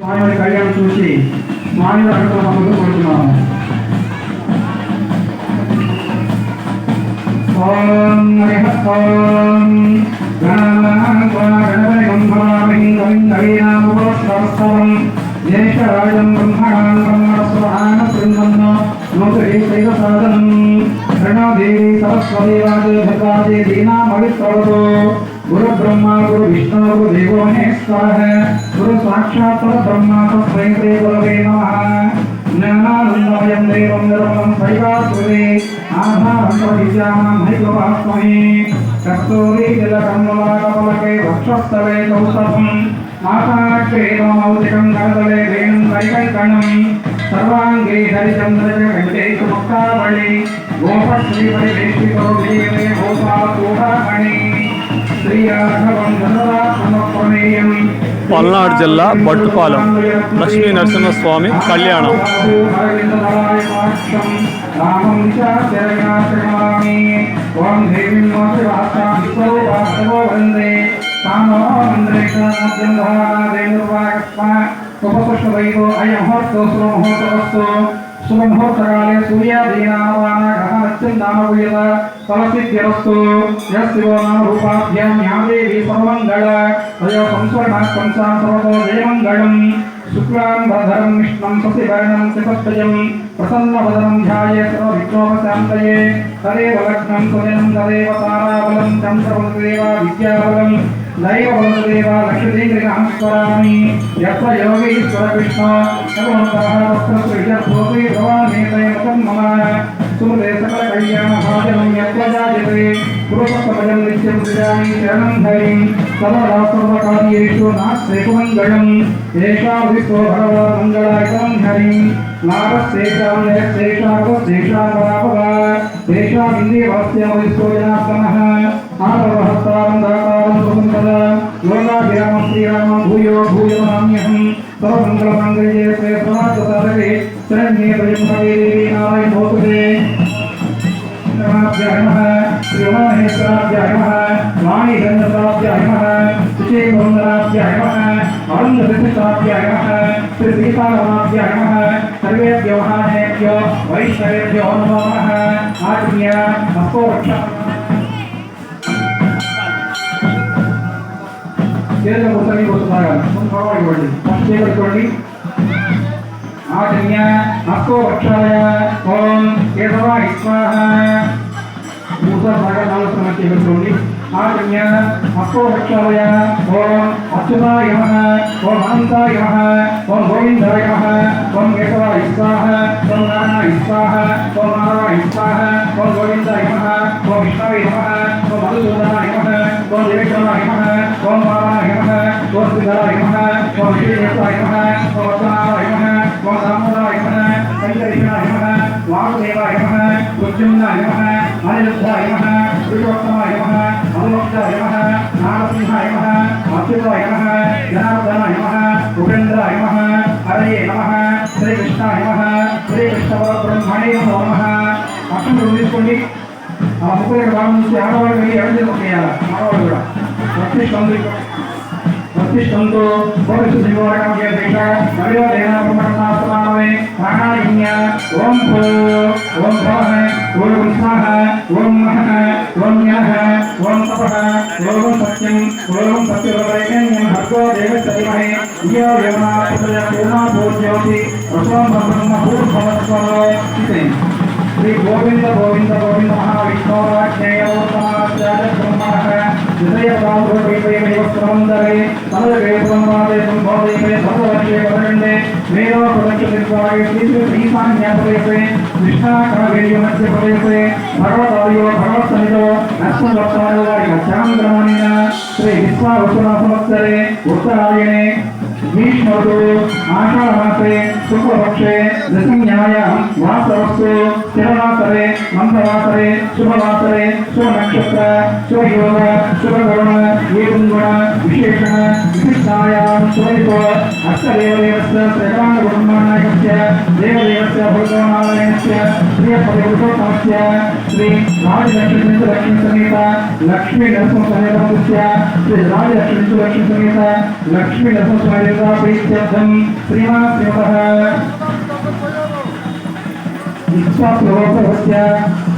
స్వామివారి కళ్యాణం చూసి స్వామివారి అనుగ్రహం కోరుతున్నాము. ఓం హరి ఓం గణపతిం భవామహం జ్యేష్ఠరాజం బ్రహ్మణాం బ్రహ్మణస్పదాన శృణ్వన్నో నోతైవ సాధనం ప్రణవదేవి సరస్వతి రాజే భద్రాజే దీనామవిత్రవతో गुरु ब्रह्मा गुरु विष्णु गुरु देवो महेश्वरः गुरु साक्षात् परब्रह्म तस्मै श्री गुरवे नमः. ज्ञानानन्दमयं देवं निर्मलं सैवासुरे आधारं प्रविद्यानां हैग्रवास्महे कस्तूरी जलकमलाकमलके वक्षस्थले कौस्तभं माताग्रे मौलिकं करतले वेणुं कैकैकणं सर्वाङ्गे हरिचन्द्रजकण्ठे सुमुक्तावळि गोपश्रीपरिवेष्टितो देवे गोपालगोपामणि. పల్నాడు జిల్లా బట్టుపాలెం లక్ష్మీ నరసింహస్వామి కళ్యాణం. शुभमुहूर्तकाले सूर्यादीनावानग्रहणश्चिन्तामभूयत फलसिद्ध्यस्तु यस्यो नाम रूपाभ्यां या देवी सर्वमङ्गल तयो संस्वर्णात् पंचां सर्वतो जयमङ्गलम्. शुक्लां वरधरं विष्णुं शशिवर्णं चतुष्टयं प्रसन्नवदनं ध्यायेत् सर्वविघ्नोपशान्तये. तदेव लग्नं सुदिनं तदेव ताराबलं चन्द्रबलदेव विद्याबलं दैवबलदेव लक्ष्मीदेवीनास्मरामि. यत्र योगीश्वर कृष्ण सर्वन्तः वस्त्रसृजभूति भवानेतयमतं मम सुमते सकलकल्याणभाजनं यत्त्वजायते पुरुषसमजं नित्यं सृजामि शरणं हरिं सर्वदा सर्वकार्येषु नास्तेषुमङ्गलम्. एषा विश्वो भगवान् मङ्गलायतं हरिं नारस्तेषां नयस्तेषां परापरा तेषामिन्द्रियवास्यमविश्वो जनार्दनः आदवहस्तारं दातारं सुन्दरा योगाभिरामं श्रीरामं भूयो भूयो नमाम्यहं. सर्वमङ्गलमाङ्गल्ये सर्वार्थसाधके शरण्ये त्र्यम्बके देवी नारायणोऽस्तुते. नमः श्रीमहेश्वराभ्याय नमः वाणीचन्द्राभ्याय नमः सुचेतवन्दनाभ्याय नमः आनन्दसिद्धाभ्याय नमः श्रीसीतारामाभ्याय नमः. सर्वेभ्यो महानेभ्यो वैष्णवेभ्यो नमो नमः. आज्ञा अस्तो रक्षा కేంద్ర ముసలి వస్తున్నారు పరవాడి ఫస్ట్ చేసుకోండి. ఆజ్ఞ అస్తో రక్షాయ ఓం కేశవాయ స్వాహ మూసర్ భాగ నాలుగు సమస్య పెట్టుకోండి. ఆజ్ఞ అస్తో రక్షాయ ఓం అచ్యుతాయ నమః ఓం అనంతాయ నమః ఓం గోవిందాయ నమః ఓం కేశవాయ స్వాహ ఓం నారాయణ స్వాహ ఓం నారాయణ స్వాహ ఓం గోవిందాయ నమః ఓం విష్ణవే నమః ఓం మధుసూదనాయ నమః ఓం దేవేశ్వరాయ నమః ఓం నారాయణ నమః ఓం సిద్ధాయ నమః ఓం శ్రీదేవాయ నమః ఓం వర్ధనాయ నమః ఓం దామోదరాయ నమః సంకరేశాయ నమః వాసుదేవాయ నమః ప్రద్యుమ్నాయ నమః అనిరుద్ధాయ నమః శ్రీవత్సమాయ నమః అనుమోక్షాయ నమః నారసింహాయ నమః అచ్యుతాయ నమః జనార్దనాయ నమః ఉపేంద్రాయ నమః హరయే నమః శ్రీకృష్ణాయ నమః శ్రీకృష్ణ పరబ్రహ్మణే నమో నమః. అక్షరం తీసుకోండి. ఆ 32 భాగం నుంచి ఆడవాళ్ళు వెళ్ళి ఎవరు చేయాలి ఆడవాళ్ళు కూడా प्रतिष्ठन्तु भवतु शिवोरकं देश नवयो देनाप्रमणनास्तानवे प्राणायज्ञ ओम भो ओम भवः ओम विस्मः ओम महः ओम यः ओम तपः ओम सत्यं ओम सत्यवैकन्यं भर्गो देवस्य धीमहि धियो यो न प्रचोदयात् भूज्योति रसों ब्रह्म भूर्भुवस्वः. श्री गोविंद गोविंद गोविंद महाविष्णु ज्ञेयोत्तमाचार्य ब्रह्मणः हृदयपादोपैवस्त्रमन्दरे तमदवेदमादे संभोदेवे भगवते वदन्ते वेदो प्रदक्षिणत्वाय श्रीसान्याप्रदेशे कृष्णाकरवेद्यमध्यप्रदेशे भगवतादयो भगवत्सन्निधो नष्टवर्तायो चान्द्रमणिन श्री विश्वावसुनासंवत्सरे उत्तरायणे ग्रीष्मऋतु आषाढमासे शुक्लपक्षे दशम्यायां वासरस्तु स्थिरवासरे मन्दवासरे शुभवासरे शुभनक्षत्र शुभयोग शुभकर्ण एवंगुण विशेषण विशिष्टायां शुभयुतो अष्टदेवदेवस्य श्रीरामब्रह्मण्यस्य देवदेवस्य भगवानारायणस्य प्रियपरिवृतोत्तमस्य श्री राजलक्ष्मी समेत लक्ष्मी नरसिंहसमेतस्य श्री राजलक्ष्मी समेत लक्ष्मी नरसिंहसमेत प्रीत्यर्थं श्रीमान् श्रीमतः विश्वासप्रभोक्तस्य